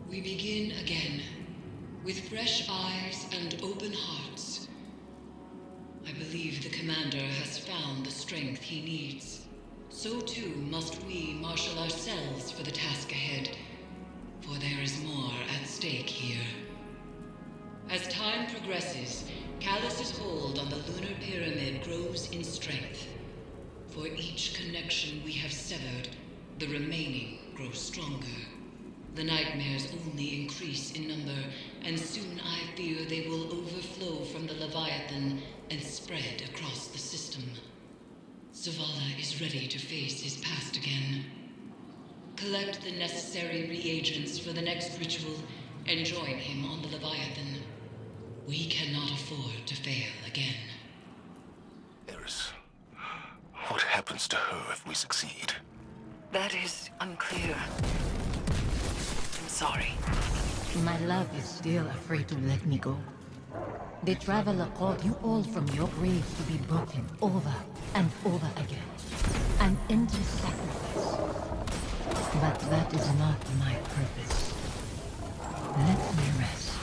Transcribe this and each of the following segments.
We begin again, with fresh eyes and open hearts. I believe the Commander has found the strength he needs. So too must we marshal ourselves for the task ahead, for there is more at stake here. As time progresses, Callus's hold on the lunar pyramid grows in strength. For each connection we have severed, the remaining grows stronger. The nightmares only increase in number, and soon I fear they will overflow from the Leviathan and spread across the system. Zavala is ready to face his past again. Collect the necessary reagents for the next ritual and join him on the Leviathan. We cannot afford to fail again. Eris, what happens to her if we succeed? That is unclear. I'm sorry. My love is still afraid to let me go. The Traveler called you all from your graves to be broken over and over again. An endless sacrifice. But that is not my purpose. Let me rest.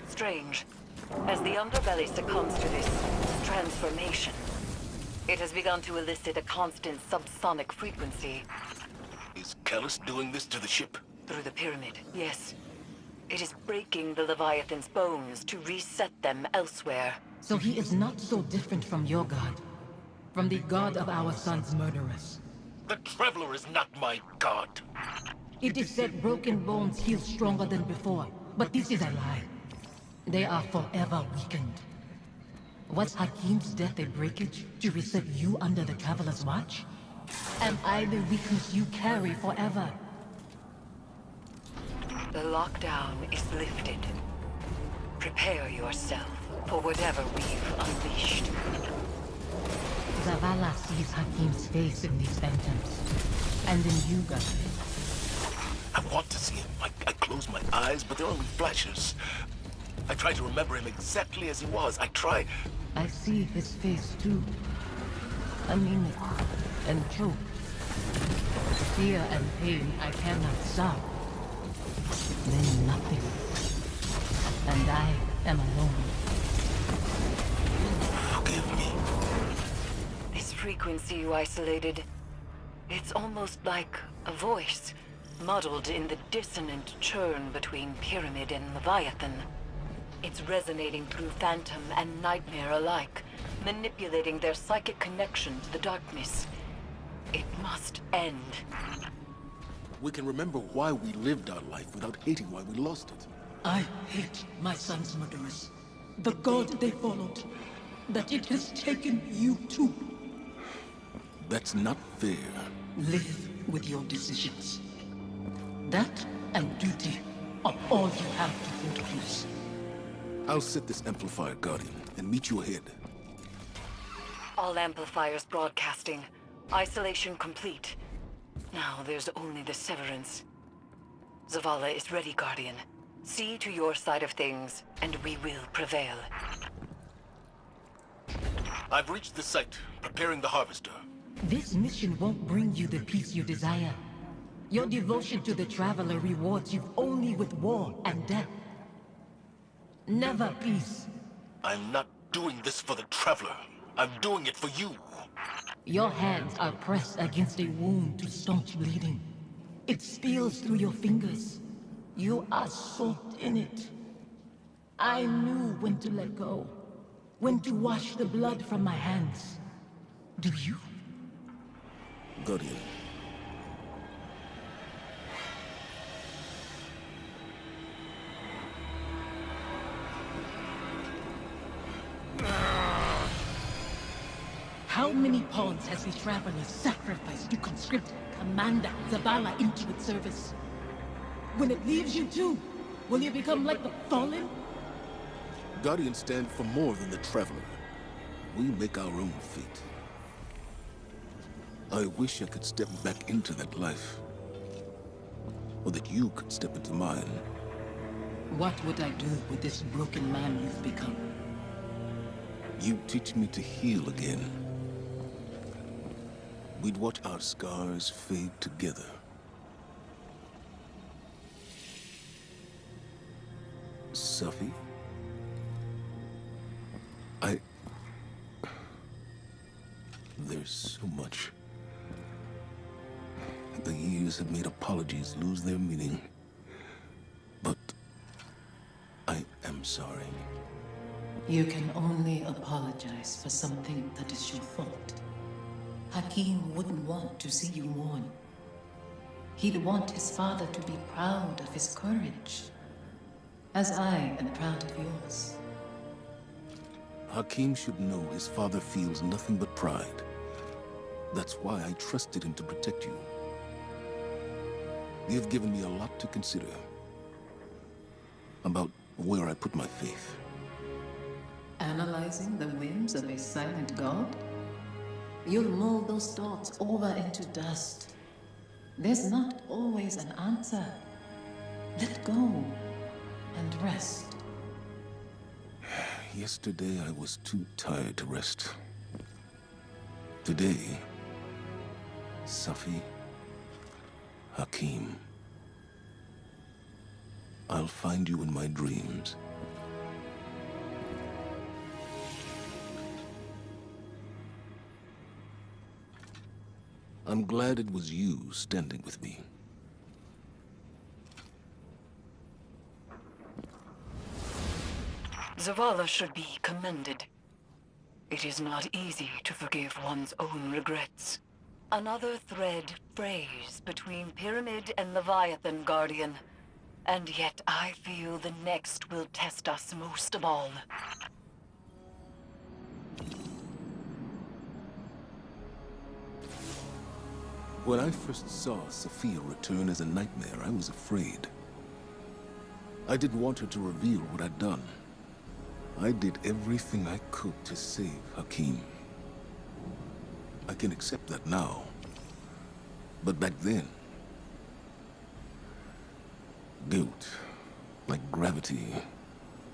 Strange. As the underbelly succumbs to this transformation, it has begun to elicit a constant subsonic frequency. Is Callus doing this to the ship? Through the pyramid, yes. It is breaking the Leviathan's bones to reset them elsewhere. So he is not so different from your god. From the god of our son's murderers. The Traveler is not my god. It is said broken bones heal stronger than before, but this is a lie. They are forever weakened. Was H.E.L.M's death a breakage to reset you under the Traveler's watch? Am I the weakness you carry forever? The lockdown is lifted. Prepare yourself for whatever we've unleashed. Zavala sees H.E.L.M's face in these phantoms. And in you, God. I want to see him. I close my eyes, but they're only flashes. I try to remember him exactly as he was. I try... I see his face too. I mean it. And choke. Fear and pain I cannot stop. Then nothing. And I am alone. Forgive me. This frequency you isolated, it's almost like a voice, muddled in the dissonant churn between Pyramid and Leviathan. It's resonating through Phantom and Nightmare alike, manipulating their psychic connection to the darkness. It must end. We can remember why we lived our life without hating why we lost it. I hate my son's murderers. The god they followed. That it has taken you too. That's not fair. Live with your decisions. That and duty are all you have to introduce. I'll set this amplifier, Guardian, and meet you ahead. All amplifiers broadcasting. Isolation complete. Now there's only the severance. Zavala is ready, Guardian. See to your side of things, and we will prevail. I've reached the site, preparing the harvester. This mission won't bring you the peace you desire. Your devotion to the Traveler rewards you only with war and death. Never peace. I'm not doing this for the Traveler. I'm doing it for you. Your hands are pressed against a wound to staunch bleeding. It steals through your fingers. You are soaked in it. I knew when to let go. When to wash the blood from my hands. Do you? Guardian. How many pawns has the Traveler sacrificed to conscript Commander Zavala into its service? When it leaves you too, will you become like the Fallen? Guardians stand for more than the Traveler. We make our own fate. I wish I could step back into that life. Or that you could step into mine. What would I do with this broken man you've become? You teach me to heal again. We'd watch our scars fade together. Sophie? There's so much. The years have made apologies lose their meaning. But I am sorry. You can only apologize for something that is your fault. Hakim wouldn't want to see you mourn. He'd want his father to be proud of his courage, as I am proud of yours. Hakim should know his father feels nothing but pride. That's why I trusted him to protect you. You've given me a lot to consider about where I put my faith. Analyzing the whims of a silent god? You'll mold those thoughts over into dust. There's not always an answer. Let go and rest. Yesterday I was too tired to rest. Today, Safi, Hakim, I'll find you in my dreams. I'm glad it was you standing with me. Zavala should be commended. It is not easy to forgive one's own regrets. Another thread frays between Pyramid and Leviathan, Guardian. And yet I feel the next will test us most of all. When I first saw Sophia return as a nightmare, I was afraid. I didn't want her to reveal what I'd done. I did everything I could to save Hakim. I can accept that now. But back then, guilt, like gravity,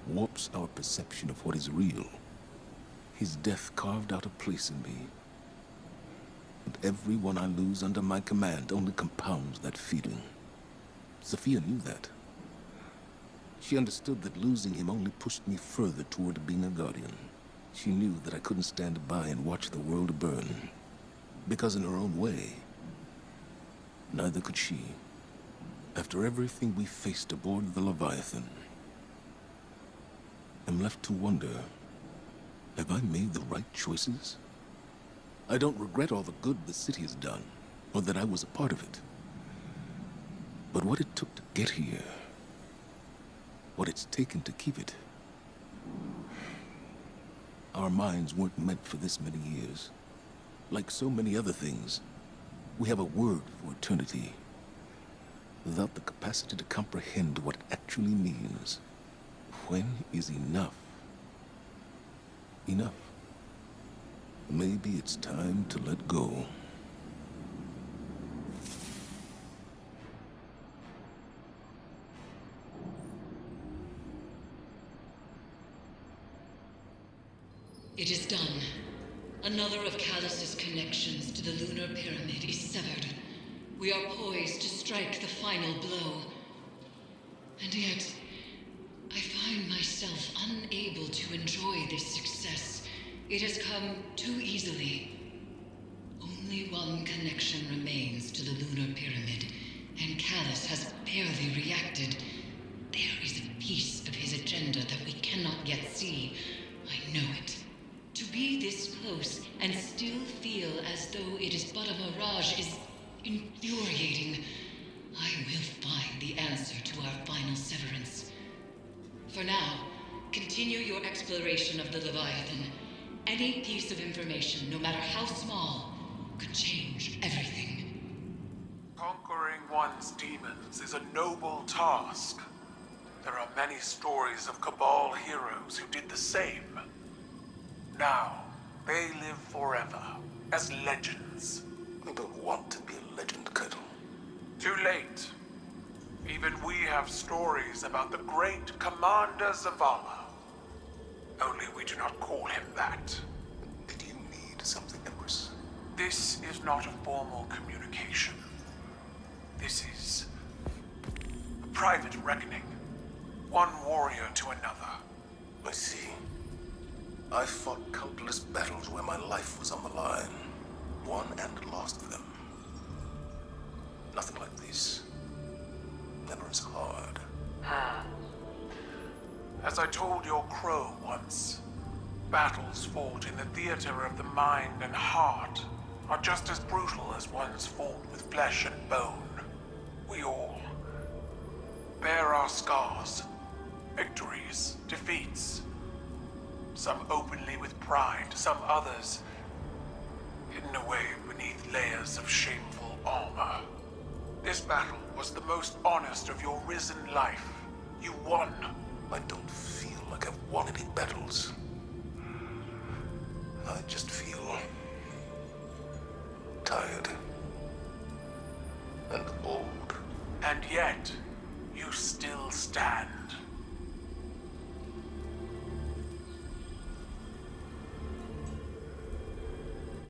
warps our perception of what is real. His death carved out a place in me. And everyone I lose under my command only compounds that feeling. Sophia knew that. She understood that losing him only pushed me further toward being a guardian. She knew that I couldn't stand by and watch the world burn. Because in her own way, neither could she. After everything we faced aboard the Leviathan, I'm left to wonder, have I made the right choices? I don't regret all the good the city has done, or that I was a part of it. But what it took to get here, what it's taken to keep it. Our minds weren't meant for this many years. Like so many other things, we have a word for eternity, without the capacity to comprehend what it actually means. When is enough? Enough. Maybe it's time to let go. It is done. Another of Callus's connections to the lunar pyramid is severed. We are poised to strike the final blow. And yet, I find myself unable to enjoy this success. It has come too easily. Only one connection remains to the lunar pyramid, and Callus has barely reacted. There is a piece of his agenda that we cannot yet see. I know it. To be this close and still feel as though it is but a mirage is infuriating. I will find the answer to our final severance. For now, continue your exploration of the Leviathan. Any piece of information, no matter how small, could change everything. Conquering one's demons is a noble task. There are many stories of Cabal heroes who did the same. Now, they live forever, as legends. I don't want to be a legend, Caiatl. Too late. Even we have stories about the great Commander Zavala. Only we do not call him that. Did you need something, Empress? This is not a formal communication. This is a private reckoning. one warrior to another. I see. I fought countless battles where my life was on the line. Won and lost them. Nothing like this. Never as hard. As I told your crow once, battles fought in the theater of the mind and heart are just as brutal as ones fought with flesh and bone. We all bear our scars, victories, defeats. Some openly with pride, some others hidden away beneath layers of shameful armor. This battle was the most honest of your risen life. You won. I don't feel like I've won any battles. I just feel tired and old. And yet, you still stand.